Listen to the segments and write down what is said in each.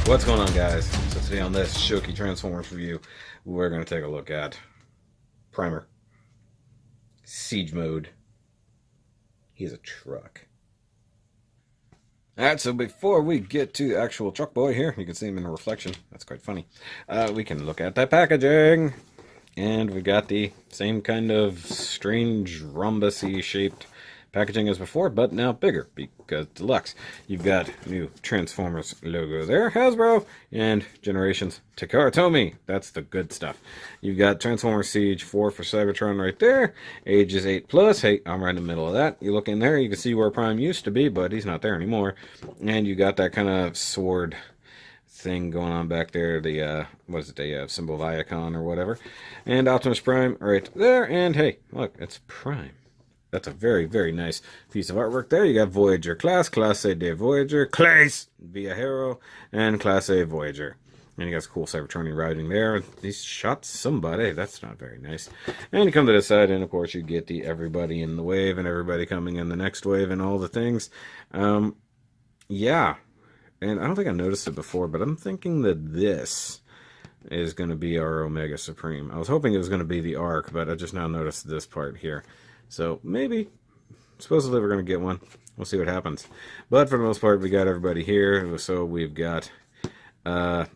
What's going on, guys? So today on this Shoky Transformers review, we're going to take a look at Primer, Siege Mode. He's a truck. Alright, so before we get to the actual truck boy here, you can see him in the reflection. That's quite funny. We can look at that packaging. And we got the same kind of strange rhombus-y shaped packaging as before, but now bigger because deluxe. You've got new Transformers logo there, Hasbro, and Generations Takara Tomy. That's the good stuff. You've got Transformers Siege 4 for Cybertron right there. Ages 8+. Hey, I'm right in the middle of that. You look in there, you can see where Prime used to be, but he's not there anymore. And you got that kind of sword thing going on back there, the what is it, the symbol of Icon or whatever, and Optimus Prime right there. And hey, look, it's Prime. That's a very, very nice piece of artwork there. You got Voyager Class A de Voyager, Class Viajero, and Class A Voyager. And you got some cool Cybertronian riding there. He shot somebody. That's not very nice. And you come to this side, and of course you get the everybody in the wave and everybody coming in the next wave and all the things. Yeah. And I don't think I noticed it before, but I'm thinking that this is going to be our Omega Supreme. I was hoping it was going to be the Arc, but I just now noticed this part here. So maybe, supposedly we're going to get one. We'll see what happens. But for the most part, we got everybody here. So we've got, I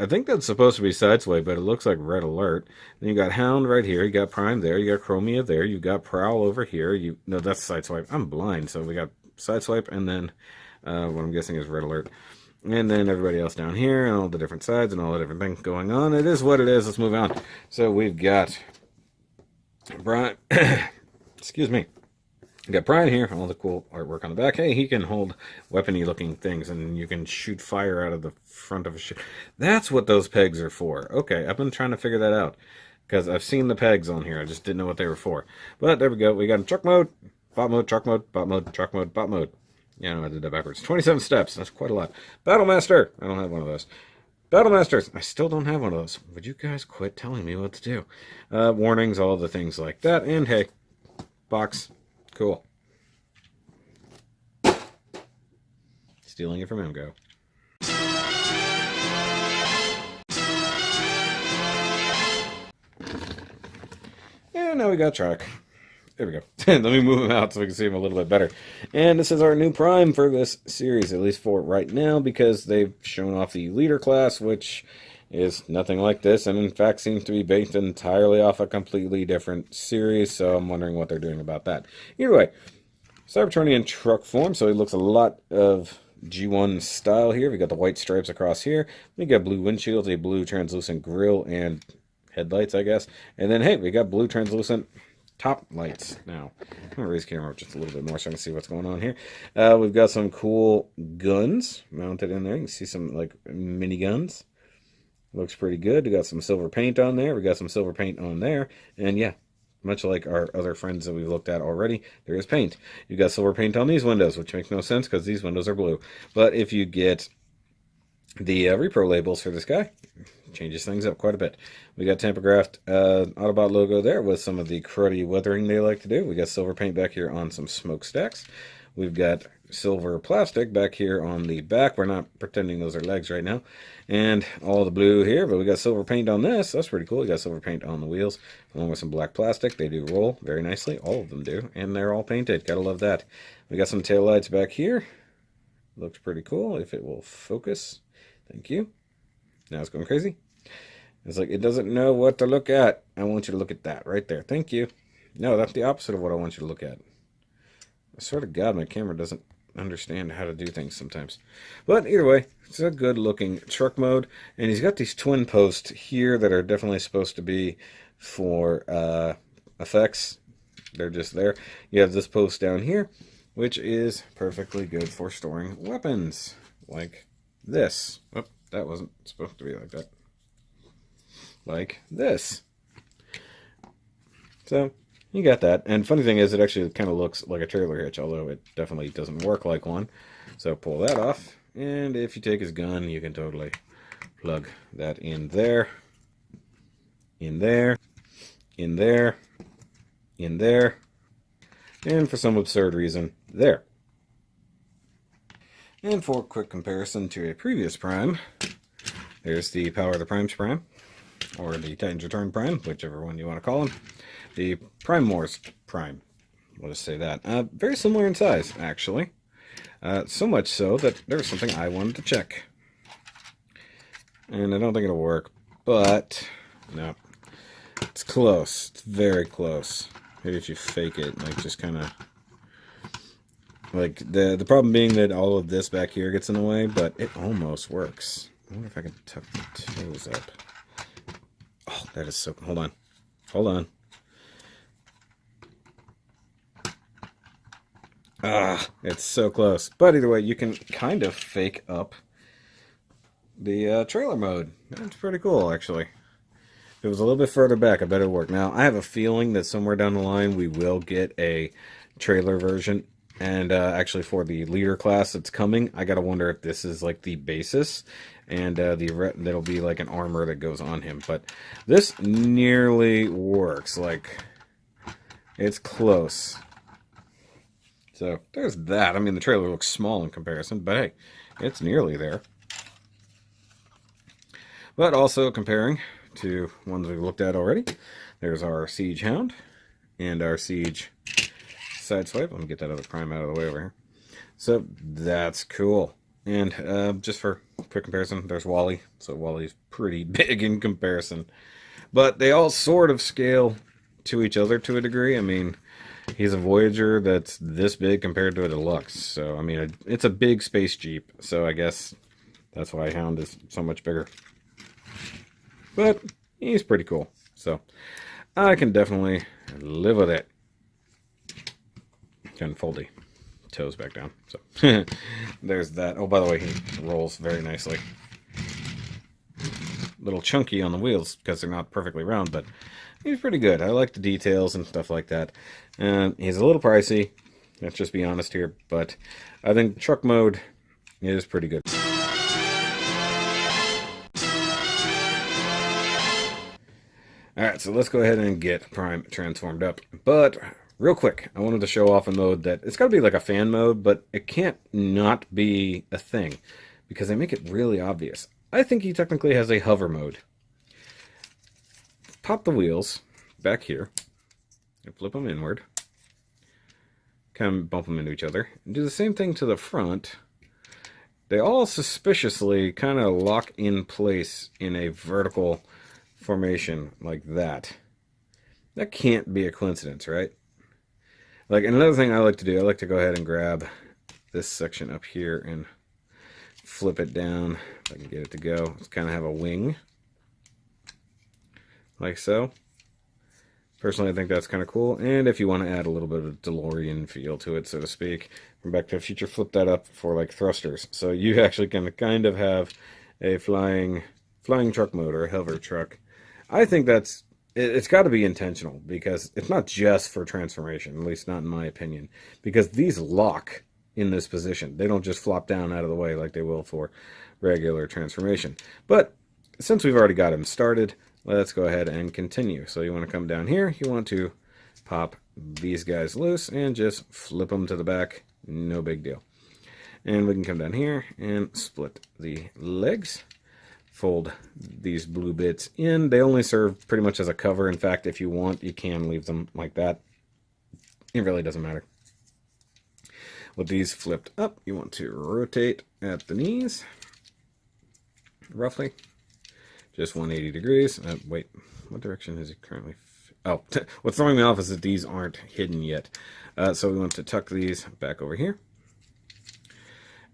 think that's supposed to be Sideswipe, but it looks like Red Alert. Then you got Hound right here. You got Prime there. You got Chromia there. You got Prowl over here. No, that's Sideswipe. I'm blind. So we got Sideswipe, and then what I'm guessing is Red Alert. And then everybody else down here, and all the different sides, and all the different things going on. It is what it is. Let's move on. So we've got Brian. Excuse me. We got Brian here, all the cool artwork on the back. Hey, he can hold weapony looking things, and you can shoot fire out of the front of a ship. That's what those pegs are for. Okay, I've been trying to figure that out, because I've seen the pegs on here. I just didn't know what they were for. But there we go. We got him truck mode, bot mode, truck mode, bot mode, truck mode, bot mode. Yeah, no, I did that backwards. 27 steps. That's quite a lot. Battlemaster. I don't have one of those. Battlemasters. I still don't have one of those. Would you guys quit telling me what to do? Warnings, all the things like that. And hey, box. Cool. Stealing it from him, go. And now we got Truck. There we go. Let me move him out so we can see him a little bit better. And this is our new Prime for this series, at least for right now, because they've shown off the leader class, which is nothing like this, and in fact seems to be based entirely off a completely different series, so I'm wondering what they're doing about that. Either way, Cybertronian truck form, so he looks a lot of G1 style here. We got the white stripes across here. We got blue windshields, a blue translucent grille, and headlights, I guess. And then, hey, we got blue translucent top lights now. I'm going to raise the camera up just a little bit more so I can see what's going on here. We've got some cool guns mounted in there. You can see some, like, mini guns. Looks pretty good. We got some silver paint on there. We got some silver paint on there. And yeah, much like our other friends that we've looked at already, there is paint. You got silver paint on these windows, which makes no sense because these windows are blue. But if you get the repro labels for this guy, changes things up quite a bit. We got tampographed Autobot logo there with some of the cruddy weathering they like to do. We got silver paint back here on some smokestacks. We've got silver plastic back here on the back. We're not pretending those are legs right now. And all the blue here, but we got silver paint on this. That's pretty cool. We got silver paint on the wheels, along with some black plastic. They do roll very nicely. All of them do. And they're all painted. Gotta love that. We got some tail lights back here. Looks pretty cool if it will focus. Thank you. Now it's going crazy. It's like it doesn't know what to look at. I want you to look at that right there. Thank you. No, that's the opposite of what I want you to look at. I swear to God, my camera doesn't understand how to do things sometimes. But either way, it's a good looking truck mode. And he's got these twin posts here that are definitely supposed to be for effects. They're just there. You have this post down here, which is perfectly good for storing weapons. Like this. Oh, that wasn't supposed to be like that. Like this. So you got that. And funny thing is, it actually kind of looks like a trailer hitch, although it definitely doesn't work like one. So pull that off. And if you take his gun, you can totally plug that in there. In there. In there. In there. And for some absurd reason, there. And for a quick comparison to a previous Prime, There's the Power of the Primes Prime, or the Titans Return Prime, whichever one you want to call them. The Prime Wars Prime. We'll just say that. Very similar in size, actually. So much so that there was something I wanted to check. And I don't think it'll work, but no. It's close. It's very close. Maybe if you fake it, like just kind of... Like, the problem being that all of this back here gets in the way, but it almost works. I wonder if I can tuck the toes up. Oh, that is so... Hold on. Hold on. Ah, it's so close. But either way, you can kind of fake up the trailer mode. That's pretty cool, actually. If it was a little bit further back, I bet it would work. Now, I have a feeling that somewhere down the line we will get a trailer version. And actually for the leader class that's coming, I gotta wonder if this is like the basis. And that'll be like an armor that goes on him. But this nearly works. Like, it's close. So there's that. I mean, the trailer looks small in comparison, but hey, it's nearly there. But also comparing to ones we've looked at already, there's our Siege Hound and our Siege Sideswipe. Let me get that other Prime out of the way over here. So that's cool. And just for quick comparison, there's Wally. So Wally's pretty big in comparison. But they all sort of scale to each other to a degree. I mean, he's a Voyager that's this big compared to a Deluxe. So, I mean, it's a big space Jeep. So I guess that's why Hound is so much bigger. But he's pretty cool. So I can definitely live with it. Can fold the toes back down. So there's that. Oh, by the way, he rolls very nicely. Little chunky on the wheels because they're not perfectly round, but he's pretty good. I like the details and stuff like that. And he's a little pricey. Let's just be honest here. But I think truck mode is pretty good. Alright, so let's go ahead and get Prime transformed up. But real quick, I wanted to show off a mode that it's got to be like a fan mode, but it can't not be a thing because they make it really obvious. I think he technically has a hover mode. Pop the wheels back here and flip them inward. Kind of bump them into each other. And do the same thing to the front. They all suspiciously kind of lock in place in a vertical formation like that. That can't be a coincidence, right? Like, another thing I like to do, I like to go ahead and grab this section up here and flip it down, if I can get it to go. Just kind of have a wing, like so. Personally, I think that's kind of cool. And if you want to add a little bit of DeLorean feel to it, so to speak, from Back to the Future, flip that up for like thrusters. So you actually can kind of have a flying truck mode or a hover truck. I think it's got to be intentional because it's not just for transformation, at least not in my opinion, because these lock in this position. They don't just flop down out of the way like they will for regular transformation. But since we've already got them started, let's go ahead and continue. So you want to come down here, you want to pop these guys loose and just flip them to the back, no big deal. And we can come down here and split the legs. Fold these blue bits in. They only serve pretty much as a cover. In fact, if you want, you can leave them like that. It really doesn't matter. With these flipped up, you want to rotate at the knees, roughly, just 180 degrees. Wait, what direction is it currently? Oh, what's throwing me off is that these aren't hidden yet. So we want to tuck these back over here.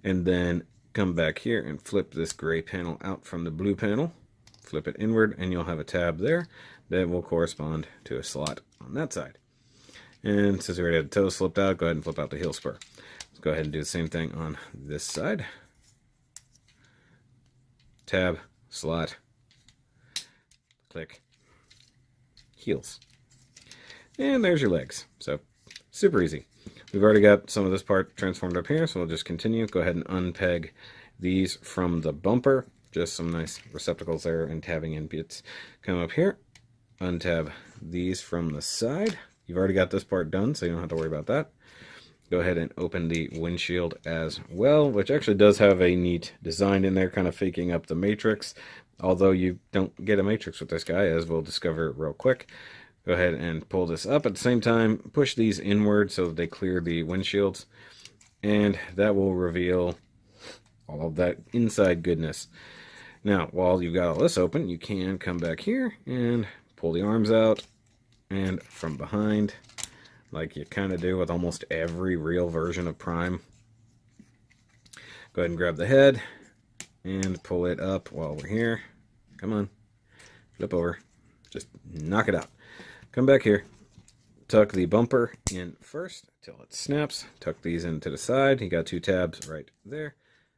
And then come back here and flip this gray panel out from the blue panel. Flip it inward and you'll have a tab there that will correspond to a slot on that side. And since we already had the toes flipped out, go ahead and flip out the heel spur. Let's go ahead and do the same thing on this side. Tab, slot, click, heels. And there's your legs. So super easy. We've already got some of this part transformed up here, so we'll just continue. Go ahead and unpeg these from the bumper. Just some nice receptacles there and tabbing in bits. Come up here, untab these from the side. You've already got this part done, so you don't have to worry about that. go ahead and open the windshield as well, which actually does have a neat design in there, kind of faking up the matrix, although you don't get a matrix with this guy, as we'll discover real quick. Go ahead and pull this up. At the same time, push these inward so that they clear the windshields, and that will reveal all of that inside goodness. Now, while you've got all this open, you can come back here and pull the arms out, and from behind, like you kind of do with almost every real version of Prime, go ahead and grab the head and pull it up while we're here. Come on, flip over, just knock it out. Come back here, tuck the bumper in first till it snaps, tuck these into the side. You got 2 tabs right there,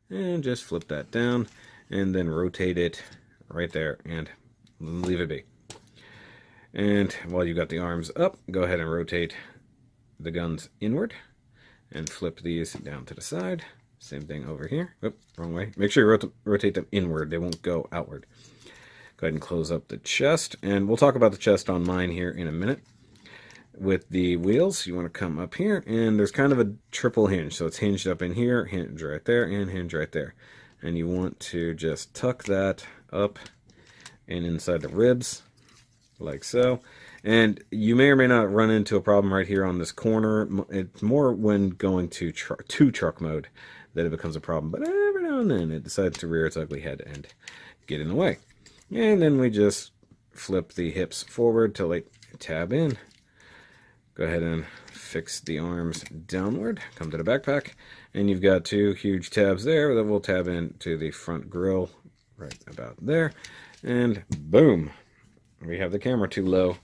and just flip that down, and then rotate it right there and leave it be. And while you got the arms up, go ahead and rotate the guns inward and flip these down to the side. Same thing over here. Oop, wrong way. Make sure you rotate them inward. They won't go outward. Go ahead and close up the chest, and we'll talk about the chest on mine here in a minute. With the wheels, you want to come up here, and there's kind of a triple hinge. So it's hinged up in here, hinge right there, and hinge right there. And you want to just tuck that up and inside the ribs, like so. And you may or may not run into a problem right here on this corner. It's more when going to truck mode that it becomes a problem. But every now and then it decides to rear its ugly head and get in the way. And then we just flip the hips forward till they tab in. Go ahead and fix the arms downward. Come to the backpack. And you've got 2 huge tabs there that will tab into the front grille right about there. And boom. We have the camera too low.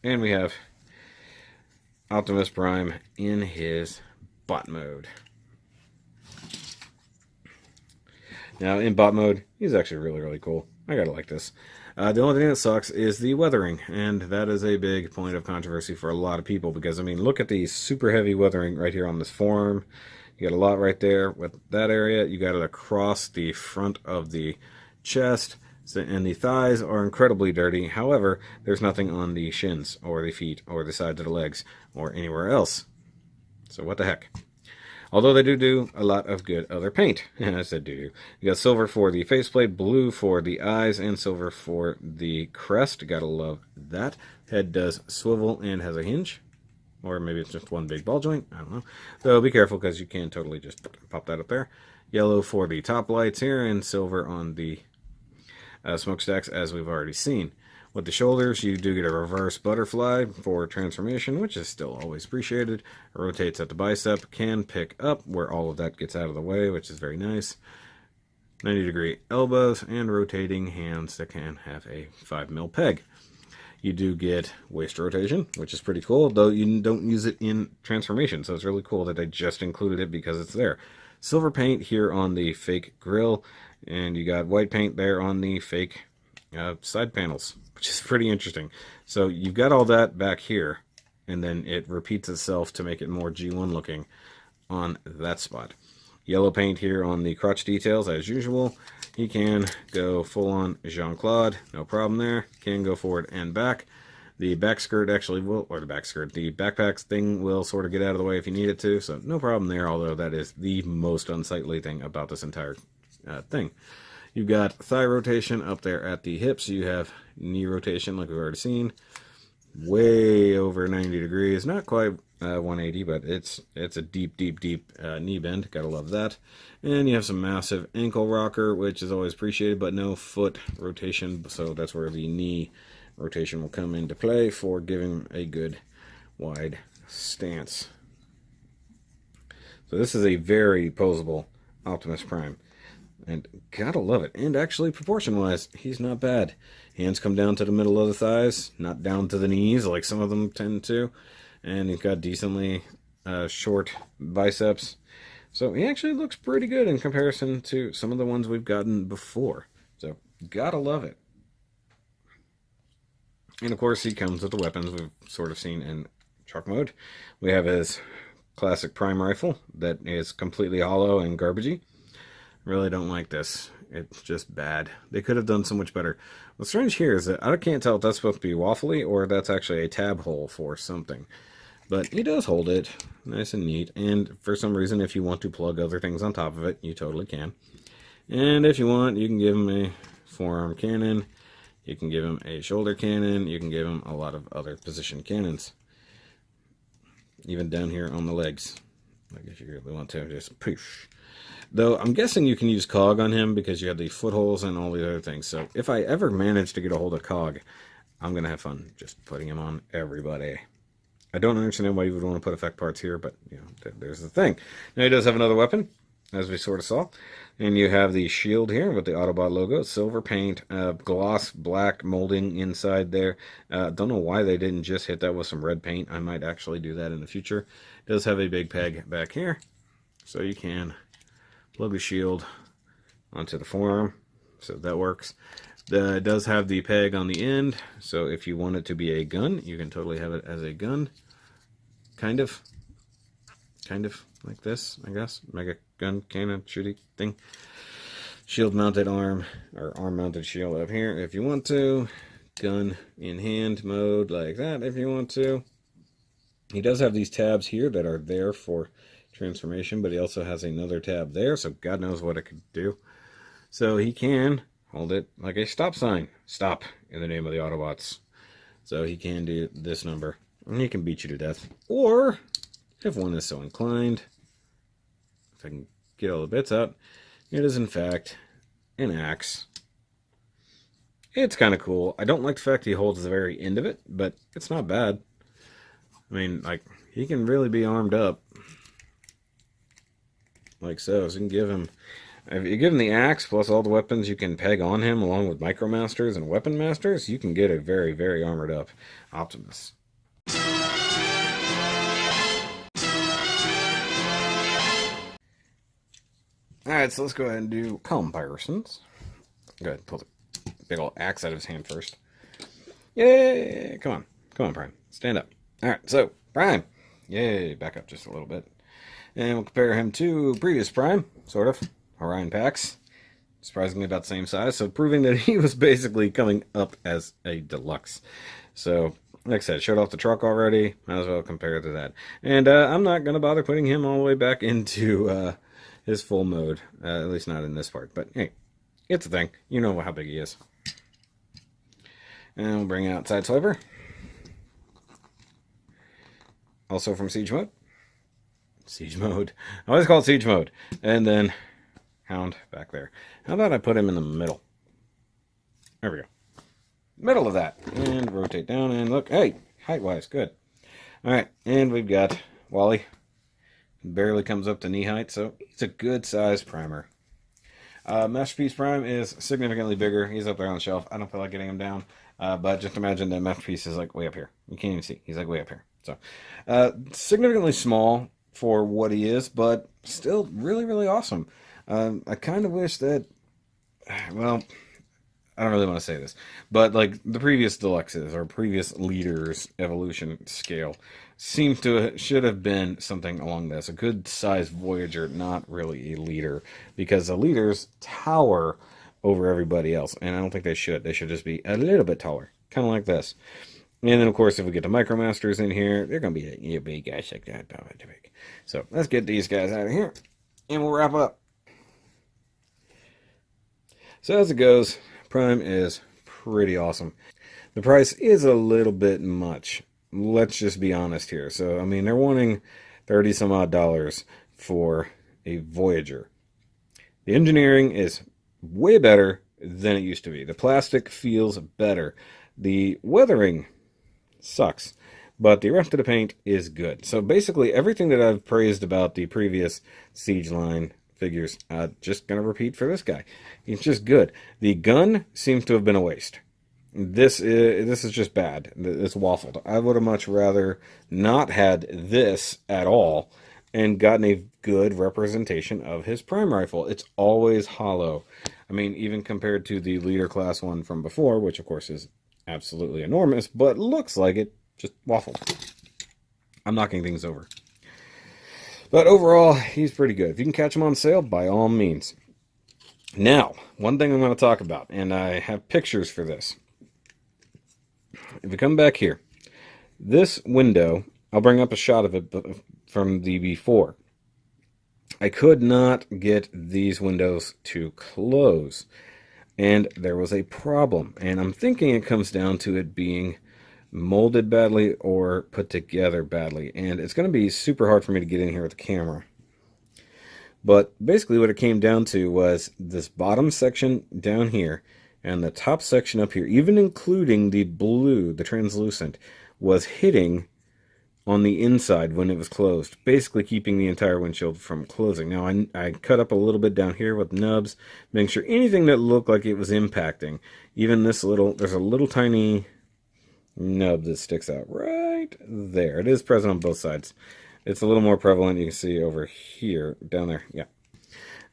And we have Optimus Prime in his bot mode. Now, in bot mode, he's actually really, really cool. I gotta like this. The only thing that sucks is the weathering, and that is a big point of controversy for a lot of people, because, I mean, look at the super heavy weathering right here on this forearm. You got a lot right there with that area. You got it across the front of the chest. And the thighs are incredibly dirty. However, there's nothing on the shins or the feet or the sides of the legs or anywhere else. So what the heck? Although they do a lot of good other paint. I said do. You got silver for the faceplate, blue for the eyes, and silver for the crest. Gotta love that. Head does swivel and has a hinge. Or maybe it's just one big ball joint. I don't know. So be careful, because you can totally just pop that up there. Yellow for the top lights here, and silver on the smokestacks, as we've already seen. With the shoulders, you do get a reverse butterfly for transformation, which is still always appreciated. It rotates at the bicep, can pick up where all of that gets out of the way, which is very nice. 90-degree elbows, and rotating hands that can have a 5mm peg. You do get waist rotation, which is pretty cool, though you don't use it in transformation, so it's really cool that they just included it because it's there. Silver paint here on the fake grill, and you got white paint there on the fake side panels, which is pretty interesting. So you've got all that back here, and then it repeats itself to make it more G1 looking on that spot. Yellow paint here on the crotch details, as usual. He can go full-on Jean-Claude, no problem there. Can go forward and back. The back skirt actually will, or the backpack thing will sort of get out of the way if you need it to, so no problem there, although that is the most unsightly thing about this entire thing. You've got thigh rotation up there at the hips. You have knee rotation, like we've already seen. Way over 90 degrees. Not quite 180, but it's a deep knee bend. Gotta love that. And you have some massive ankle rocker, which is always appreciated, but no foot rotation, so that's where the knee rotation will come into play for giving a good wide stance. So this is a very posable Optimus Prime. And gotta love it. And actually, proportion-wise, he's not bad. Hands come down to the middle of the thighs, not down to the knees like some of them tend to. And he's got decently short biceps. So he actually looks pretty good in comparison to some of the ones we've gotten before. So, gotta love it. And of course, he comes with the weapons we've sort of seen in truck mode. We have his classic Prime rifle that is completely hollow and garbagey. Really don't like this. It's just bad. They could have done so much better. What's strange here is that I can't tell if that's supposed to be waffly or that's actually a tab hole for something. But he does hold it nice and neat. And for some reason, if you want to plug other things on top of it, you totally can. And if you want, you can give him a forearm cannon. You can give him a shoulder cannon. You can give him a lot of other position cannons. Even down here on the legs. Like if you really want to, just poof. Though I'm guessing you can use cog on him because you have the footholes and all the other things. So if I ever manage to get a hold of cog, I'm going to have fun just putting him on everybody. I don't understand why you would want to put effect parts here, but you know, there's the thing. Now he does have another weapon, as we sort of saw. And you have the shield here with the Autobot logo, silver paint, gloss black molding inside there. Don't know why they didn't just hit that with some red paint. I might actually do that in the future. It does have a big peg back here, so you can plug the shield onto the forearm, so that works. It does have the peg on the end, so if you want it to be a gun, you can totally have it as a gun. Kind of like this, I guess. Mega gun cannon shooty thing. Shield mounted arm, or arm mounted shield up here if you want to. Gun in hand mode like that if you want to. He does have these tabs here that are there for transformation, but he also has another tab there, so God knows what it could do. So he can hold it like a stop sign. Stop in the name of the Autobots. So he can do this number, and he can beat you to death. Or, if one is so inclined, if I can get all the bits out, it is in fact an axe. It's kind of cool. I don't like the fact he holds the very end of it, but it's not bad. I mean, like, he can really be armed up. Like so. So you can give him, if you give him the axe plus all the weapons you can peg on him along with Micromasters and Weapon Masters, you can get a very, very armored up Optimus. Alright, so let's go ahead and do comparisons. Go ahead and pull the big old axe out of his hand first. Yay! Come on. Come on, Prime. Stand up. Alright, so, Prime. Yay, back up just a little bit. And we'll compare him to previous Prime, sort of. Orion Pax. Surprisingly about the same size, so proving that he was basically coming up as a deluxe. So, like I said, showed off the truck already. Might as well compare it to that. And I'm not going to bother putting him all the way back into his full mode. At least not in this part. But hey, it's a thing. You know how big he is. And we'll bring out Sideswiper. Also from Siege Mode. Siege Mode. I always call it Siege Mode. And then Hound back there. How about I put him in the middle? There we go. Middle of that. And rotate down and look. Hey, height-wise, good. Alright, and we've got Wally. Barely comes up to knee height, so he's a good size primer. Masterpiece Prime is significantly bigger. He's up there on the shelf. I don't feel like getting him down. But just imagine that Masterpiece is like way up here. You can't even see. He's like way up here. So, significantly small for what he is, but still really, really awesome. I kind of wish that, well, I don't really want to say this, but like the previous deluxes or previous leaders evolution scale seems to should have been something along this. A good sized Voyager, not really a leader, because the leaders tower over everybody else, and I don't think they should. They should just be a little bit taller, kind of like this. And then, of course, if we get the Micromasters in here, they're going to be big guys like that. Big. So let's get these guys out of here, and we'll wrap up. So as it goes, Prime is pretty awesome. The price is a little bit much. Let's just be honest here. So, I mean, they're wanting $30 some odd for a Voyager. The engineering is way better than it used to be. The plastic feels better. The weathering sucks, but the rest of the paint is good. So basically everything that I've praised about the previous Siege line figures, just gonna repeat for this guy. He's just good. The gun seems to have been a waste. This is just bad. It's waffled. I would have much rather not had this at all and gotten a good representation of his prime rifle. It's always hollow. I mean, even compared to the leader class one from before, which of course is absolutely enormous, but looks like it just waffled. I'm knocking things over. But overall, he's pretty good. If you can catch him on sale, by all means. Now, one thing I'm going to talk about, and I have pictures for this. If we come back here, this window I'll bring up a shot of it from the before. I could not get these windows to close, and there was a problem. And I'm thinking it comes down to it being molded badly or put together badly. And it's going to be super hard for me to get in here with the camera. But basically what it came down to was this bottom section down here and the top section up here, even including the blue, the translucent, was hitting on the inside when it was closed, basically keeping the entire windshield from closing. Now, I cut up a little bit down here with nubs, making sure anything that looked like it was impacting, even this little, there's a little tiny nub that sticks out right there. It is present on both sides. It's a little more prevalent, you can see over here, down there, yeah.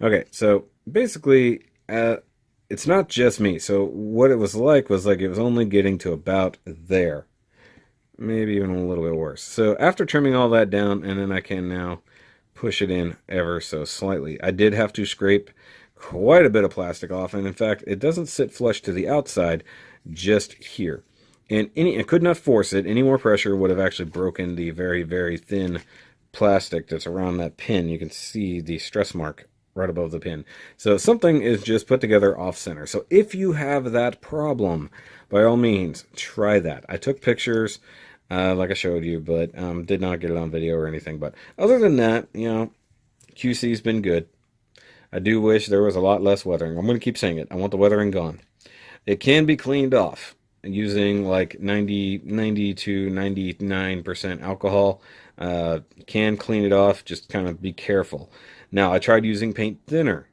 Okay, so basically, it's not just me. So what it was like it was only getting to about there. Maybe even a little bit worse. So after trimming all that down, and then I can now push it in ever so slightly. I did have to scrape quite a bit of plastic off, and in fact, it doesn't sit flush to the outside, just here. And I could not force it. Any more pressure would have actually broken the very, very thin plastic that's around that pin. You can see the stress mark right above the pin. So something is just put together off center. So if you have that problem, by all means, try that. I took pictures, like I showed you, but did not get it on video or anything. But other than that, you know, QC's been good. I do wish there was a lot less weathering. I'm going to keep saying it. I want the weathering gone. It can be cleaned off using like 90 to 99% alcohol. Can clean it off, just kind of be careful. Now, I tried using paint thinner,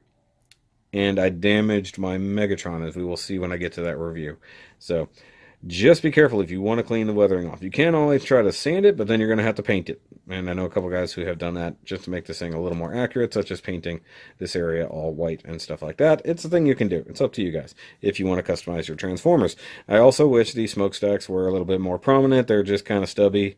and I damaged my Megatron, as we will see when I get to that review. So, just be careful if you want to clean the weathering off. You can always try to sand it, but then you're going to have to paint it. And I know a couple guys who have done that just to make this thing a little more accurate, such as painting this area all white and stuff like that. It's a thing you can do. It's up to you guys if you want to customize your Transformers. I also wish these smokestacks were a little bit more prominent. They're just kind of stubby.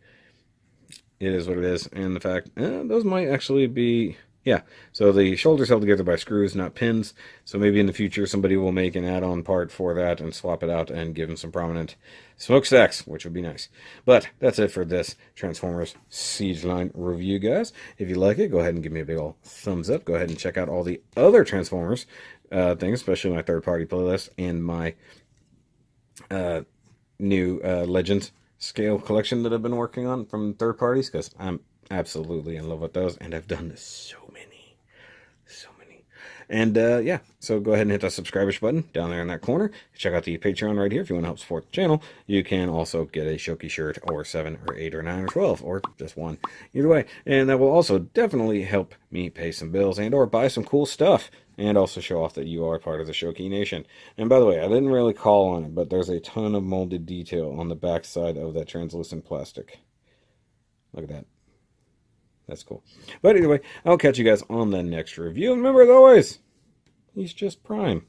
It is what it is. And the fact, those might actually be... Yeah, so the shoulder's held together by screws, not pins. So maybe in the future somebody will make an add-on part for that and swap it out and give them some prominent smokestacks, which would be nice. But that's it for this Transformers Siege Line review, guys. If you like it, go ahead and give me a big ol' thumbs up. Go ahead and check out all the other Transformers things, especially my third-party playlist and my new Legends scale collection that I've been working on from third parties, because I'm absolutely in love with those, and I've done so many. And yeah, so go ahead and hit that subscribers button down there in that corner. Check out the Patreon right here if you want to help support the channel. You can also get a Shoky shirt, or 7 or 8 or 9 or 12, or just one, either way. And that will also definitely help me pay some bills and or buy some cool stuff, and also show off that you are part of the Shoky Nation. And by the way, I didn't really call on it, but there's a ton of molded detail on the back side of that translucent plastic. Look at that. That's cool. But anyway, I'll catch you guys on the next review. Remember, as always, he's just Prime.